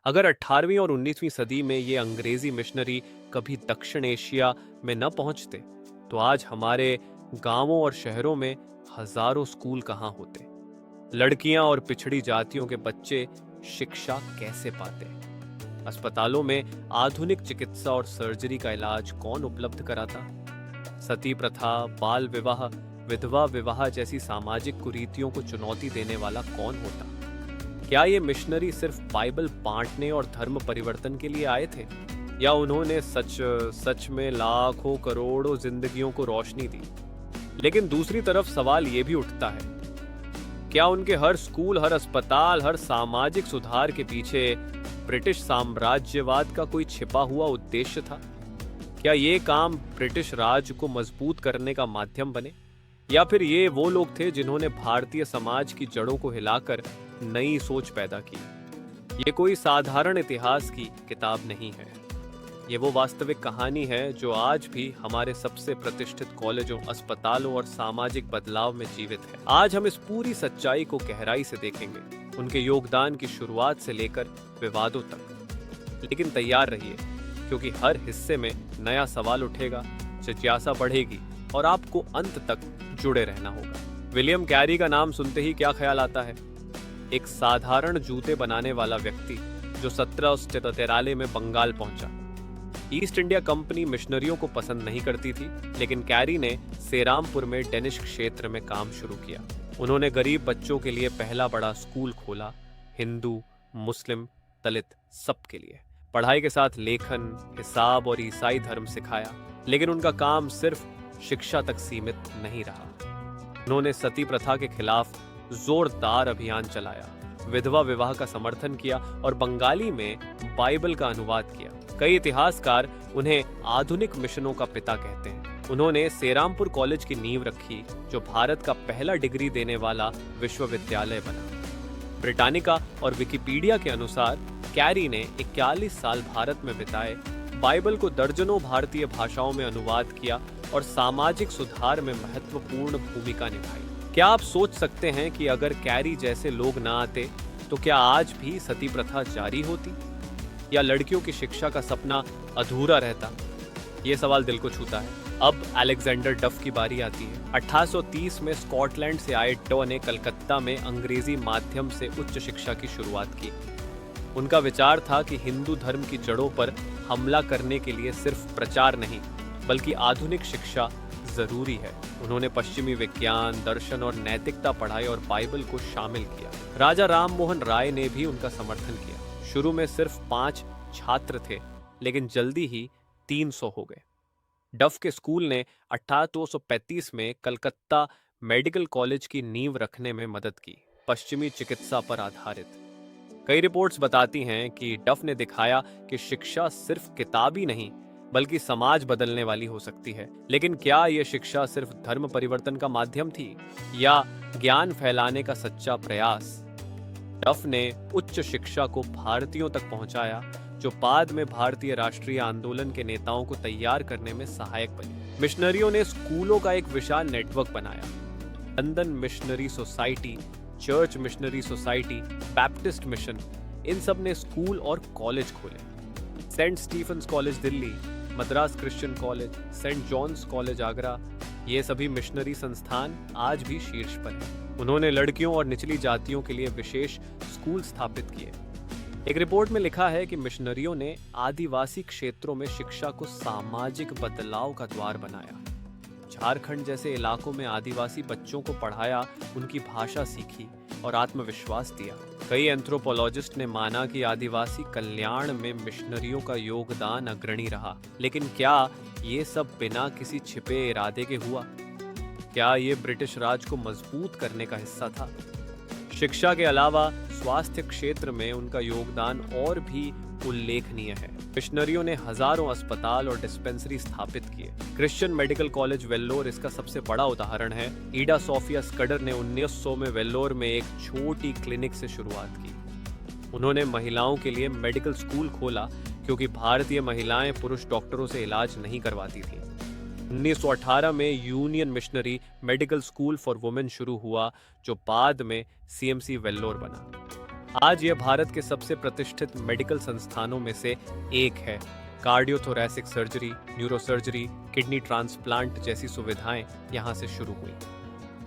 अगर 18वीं और 19वीं सदी में ये अंग्रेजी मिशनरी कभी दक्षिण एशिया में न पहुंचते, तो आज हमारे गांवों और शहरों में हजारों स्कूल कहाँ होते। लड़कियां और पिछड़ी जातियों के बच्चे शिक्षा कैसे पाते। अस्पतालों में आधुनिक चिकित्सा और सर्जरी का इलाज कौन उपलब्ध कराता। सती प्रथा, बाल विवाह, विधवा विवाह जैसी सामाजिक कुरीतियों को चुनौती देने वाला कौन होता। क्या ये मिशनरी सिर्फ बाइबल बांटने और धर्म परिवर्तन के लिए आए थे, या उन्होंने सच सच में लाखों करोड़ों जिंदगियों को रोशनी दी। लेकिन दूसरी तरफ सवाल ये भी उठता है, क्या उनके हर स्कूल, हर अस्पताल, हर सामाजिक सुधार के पीछे ब्रिटिश साम्राज्यवाद का कोई छिपा हुआ उद्देश्य था। क्या ये काम ब्रिटिश राज को मजबूत करने का माध्यम बने, या फिर ये वो लोग थे जिन्होंने भारतीय समाज की जड़ों को हिलाकर नई सोच पैदा की। ये कोई साधारण इतिहास की किताब नहीं है, ये वो वास्तविक कहानी है जो आज भी हमारे सबसे प्रतिष्ठित कॉलेजों, अस्पतालों और सामाजिक बदलाव में जीवित है। आज हम इस पूरी सच्चाई को गहराई से देखेंगे, उनके योगदान की शुरुआत से लेकर विवादों तक। लेकिन तैयार रहिए, क्योंकि हर हिस्से में नया सवाल उठेगा, जिज्ञासा बढ़ेगी और आपको अंत तक जुड़े रहना होगा। विलियम कैरी का नाम सुनते ही क्या ख्याल आता है? एक साधारण जूते बनाने वाला व्यक्ति जो 1793 में बंगाल पहुंचा। ईस्ट इंडिया कंपनी मिशनरियों को पसंद नहीं करती थी, लेकिन कैरी ने सेरामपुर में डेनिश क्षेत्र में काम शुरू किया। उन्होंने गरीब बच्चों के लिए पहला बड़ा स्कूल खोला, हिंदू, मुस्लिम, दलित सबके लिए। पढ़ाई के साथ लेखन, हिसाब और ईसाई धर्म सिखाया। लेकिन उनका काम सिर्फ शिक्षा तक सीमित नहीं रहा। उन्होंने सती प्रथा के खिलाफ जोरदार अभियान चलाया, विधवा विवाह का समर्थन किया और बंगाली में बाइबल का अनुवाद किया। कई इतिहासकार उन्हें आधुनिक मिशनों का पिता कहते हैं। उन्होंने सेरामपुर कॉलेज की नींव रखी, जो भारत का पहला डिग्री देने वाला विश्वविद्यालय बना। ब्रिटानिका और विकिपीडिया के अनुसार कैरी ने 41 साल भारत में बिताए, बाइबल को दर्जनों भारतीय भाषाओं में अनुवाद किया और सामाजिक सुधार में महत्वपूर्ण भूमिका निभाई। क्या आप सोच सकते हैं कि अगर कैरी जैसे लोग ना आते, तो क्या आज भी सती प्रथा जारी होती, या लड़कियों की शिक्षा का सपना अधूरा रहता? ये सवाल दिल को छूता है। अब अलेक्जेंडर डफ की बारी आती है। 1830 में स्कॉटलैंड से आए डॉ ने कलकत्ता में अंग्रेजी माध्यम से उच्च शिक्षा की शुरुआत की। उनका विचार था कि हिंदू धर्म की जड़ों पर हमला करने के लिए सिर्फ प्रचार नहीं, बल्कि आधुनिक शिक्षा जरूरी है। उन्होंने पश्चिमी विज्ञान, दर्शन और नैतिकता पढ़ाई और बाइबल को शामिल किया। राजा राम मोहन राय ने भी उनका समर्थन किया। शुरू में सिर्फ 5 छात्र थे, लेकिन जल्दी ही 300 हो गए। डफ के स्कूल ने 1835 में कलकत्ता मेडिकल कॉलेज की नींव रखने में मदद की, पश्चिमी चिकित्सा पर आधारित। कई रिपोर्ट्स बताती हैं कि डफ ने दिखाया कि शिक्षा सिर्फ किताबी नहीं, बल्कि समाज बदलने वाली हो सकती है। लेकिन क्या यह शिक्षा सिर्फ धर्म परिवर्तन का माध्यम थी, या ज्ञान फैलाने का सच्चा प्रयास? डफ ने उच्च शिक्षा को भारतीयों तक पहुंचाया, जो बाद में भारतीय राष्ट्रीय आंदोलन के नेताओं को तैयार करने में सहायक बनी। मिशनरियों ने स्कूलों का एक विशाल नेटवर्क बनाया। London missionary society, church missionary society, Baptist mission, इन सब ने स्कूल और कॉलेज खोले। Saint Stephen's college Delhi, Madras Christian college, Saint John's college Agra, ये सभी मिशनरी संस्थान आज भी शीर्ष पर हैं। उन्होंने लड़कियों और निचली जातियों के लिए विशेष स्कूल स्थापित किए। एक रिपोर्ट में लिखा है कि मिशनरियों ने आदिवासी क्षेत्रों में शिक्षा को सामाजिक बदलाव का द्वार बनाया। झारखंड जैसे इलाकों में आदिवासी बच्चों को पढ़ाया, उनकी भाषा सीखी और आत्मविश्वास दिया। कई एंथ्रोपोलॉजिस्ट ने माना कि आदिवासी कल्याण में मिशनरियों का योगदान अग्रणी रहा। लेकिन क्या ये सब बिना किसी छिपे इरादे के हुआ? क्या ये ब्रिटिश राज को मजबूत करने का हिस्सा था? शिक्षा के अलावा स्वास्थ्य क्षेत्र में उनका योगदान और भी उल्लेखनीय है। मिशनरियों ने हजारों अस्पताल और डिस्पेंसरी स्थापित किए। क्रिश्चियन मेडिकल कॉलेज वेल्लोर इसका सबसे बड़ा उदाहरण है। ईडा सोफिया स्कडर ने 1900 में वेल्लोर में एक छोटी क्लिनिक से शुरुआत की। उन्होंने महिलाओं के लिए मेडिकल स्कूल खोला, क्योंकि भारतीय महिलाएं पुरुष डॉक्टरों से इलाज नहीं करवाती थीं। 1918 में union missionary medical school for women शुरू हुआ, जो बाद में सीएमसी वेल्लोर बना। आज यह भारत के सबसे प्रतिष्ठित मेडिकल संस्थानों में से एक है। Cardiothoracic surgery, neurosurgery, kidney transplant जैसी सुविधाएं यहां से शुरू हुई।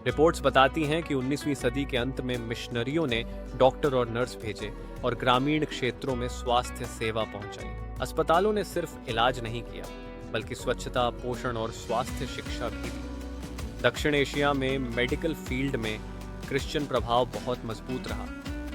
रिपोर्ट्स बताती हैं कि 19वीं सदी के अंत में मिशनरियों ने डॉक्टर और नर्स भेजे और ग्रामीण क्षेत्रों में स्वास्थ्य सेवा पहुंचाई। अस्पतालों ने सिर्फ इलाज नहीं किया, बल्कि स्वच्छता, पोषण और स्वास्थ्य शिक्षा भी दी। दक्षिण एशिया में मेडिकल फील्ड में क्रिश्चियन प्रभाव बहुत मजबूत रहा।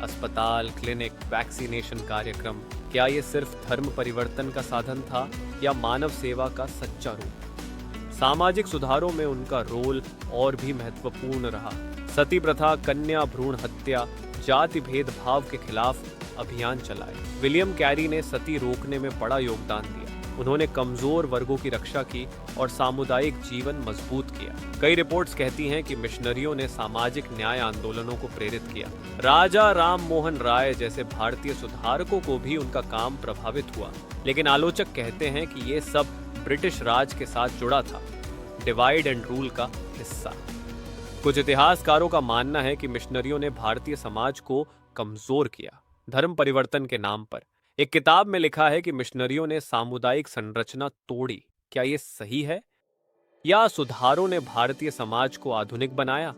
अस्पताल, क्लिनिक, वैक्सीनेशन कार्यक्रम, क्या ये सिर्फ धर्म परिवर्तन का साधन था या मानव सेवा का सच्चा रूप? सामाजिक सुधारों में उनका रोल और भी महत्वपूर्ण रहा। सती प्रथा, कन्या भ्रूण हत्या, जाति भेदभाव के खिलाफ अभियान चलाए। विलियम कैरी ने सती रोकने में बड़ा योगदान दिया। उन्होंने कमजोर वर्गों की रक्षा की और सामुदायिक जीवन मजबूत किया। कई रिपोर्ट्स कहती हैं कि मिशनरियों ने सामाजिक न्याय आंदोलनों को प्रेरित किया। राजा राम मोहन राय जैसे भारतीय सुधारकों को भी उनका काम प्रभावित हुआ। लेकिन आलोचक कहते हैं कि ये सब ब्रिटिश राज के साथ जुड़ा था, डिवाइड एंड रूल का हिस्सा। कुछ इतिहासकारों का मानना है कि मिशनरियों ने भारतीय समाज को कमजोर किया, धर्म परिवर्तन के नाम पर। एक किताब में लिखा है कि मिशनरियों ने सामुदायिक संरचना तोड़ी। क्या ये सही है? या सुधारों ने भारतीय समाज को आधुनिक बनाया?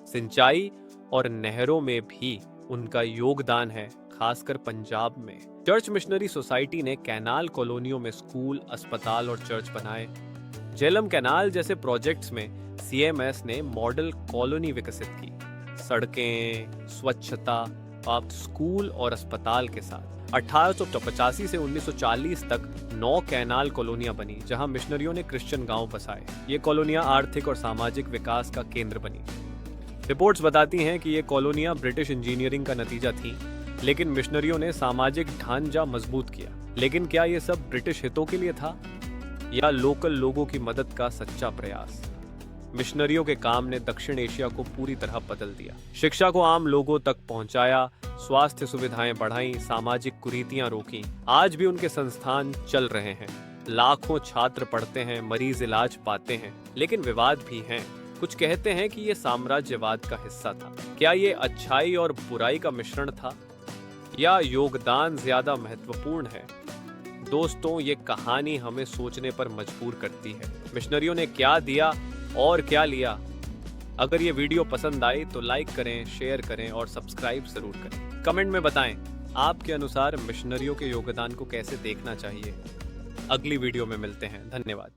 सिंचाई और नहरों में भी उनका योगदान है, खासकर पंजाब में। चर्च मिशनरी सोसाइटी ने कैनाल कॉलोनियों में स्कूल, अस्पताल और चर्च बनाए। झेलम कैनाल जैसे प्रोजेक्ट्स में सीएमएस ने मॉडल कॉलोनी विकसित की, सड़कें, स्वच्छता, अब स्कूल और अस्पताल के साथ। 1885 से 1940 तक 9 कैनाल कॉलोनियां बनी, जहां मिशनरियों ने क्रिश्चियन गांव बसाए। ये कॉलोनियां आर्थिक और सामाजिक विकास का केंद्र बनी। रिपोर्ट्स बताती हैं कि ये कॉलोनियां ब्रिटिश इंजीनियरिंग का नतीजा थीं, लेकिन मिशनरियों ने सामाजिक ढांचा मजबूत किया। लेकिन क्या ये सब ब्रिटिश हितों के लिए था या लोकल लोगों की मदद का सच्चा प्रयास? मिशनरियों के काम ने दक्षिण एशिया को पूरी तरह बदल दिया। शिक्षा को आम लोगों तक पहुंचाया, स्वास्थ्य सुविधाएं बढ़ाई, सामाजिक कुरीतियां रोकी। आज भी उनके संस्थान चल रहे हैं, लाखों छात्र पढ़ते हैं, मरीज इलाज पाते हैं। लेकिन विवाद भी हैं। कुछ कहते हैं कि ये साम्राज्यवाद का हिस्सा था। क्या ये अच्छाई और बुराई का मिश्रण था या योगदान ज्यादा महत्वपूर्ण है? दोस्तों, ये कहानी हमें सोचने पर मजबूर करती है। मिशनरियों ने क्या दिया और क्या लिया? अगर ये वीडियो पसंद आई तो लाइक करें, शेयर करें और सब्सक्राइब जरूर करें। कमेंट में बताएं आपके अनुसार मिशनरियों के योगदान को कैसे देखना चाहिए। अगली वीडियो में मिलते हैं। धन्यवाद।